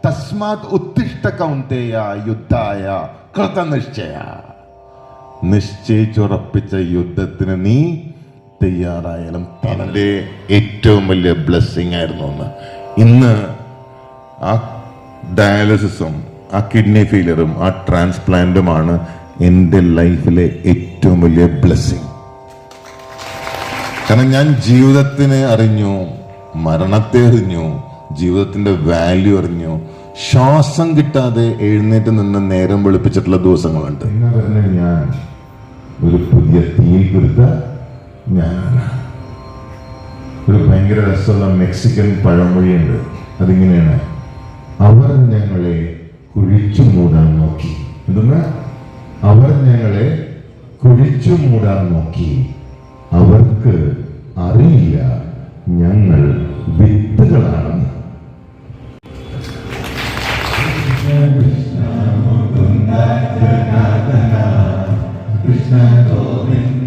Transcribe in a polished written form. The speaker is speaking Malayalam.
തസ്മാത് ഉത്തിഷ്ഠ കൗന്തേയ യുദ്ധായ കൃതനിശ്ചയ. നിശ്ചയിച്ചുറപ്പിച്ച യുദ്ധത്തിന് നീ തയ്യാറായാലും. എൻ്റെ ഏറ്റവും വലിയ ബ്ലെസ്സിങ് ആയിരുന്നു ഒന്ന്. ഇന്ന് ആ ഡയാലിസിസും ആ കിഡ്നി ഫെയിലിയറും ആ ട്രാൻസ്പ്ലാന്റുമാണ് എൻ്റെ ലൈഫിലെ ഏറ്റവും വലിയ ബ്ലെസ്സിങ്. കാരണം ഞാൻ ജീവിതത്തിനെ അറിഞ്ഞു, മരണത്തെ അറിഞ്ഞു, ജീവിതത്തിന്റെ വാല്യൂ അറിഞ്ഞു. ശ്വാസം കിട്ടാതെ എഴുന്നേറ്റ് നിന്ന് നേരം വെളുപ്പിച്ചിട്ടുള്ള ദിവസങ്ങളുണ്ട്. ഞാൻ ഒരു പുതിയ തീയിൽ കൊടുത്ത ഞാനാണ്. ഒരു ഭയങ്കര രസമുള്ള മെക്സിക്കൻ പഴമൊഴിയുണ്ട്. അതിങ്ങനെയാണ്: അവർ ഞങ്ങളെ കുഴിച്ചു മൂടാൻ നോക്കി. എന്തെന്ന്? അവർ ഞങ്ങളെ കുഴിച്ചു മൂടാൻ നോക്കി. അവർക്ക് അറിയില്ല ഞങ്ങൾ വിത്തുകളാണെന്ന്. കൃഷ്ണ ഗോവിന്ദ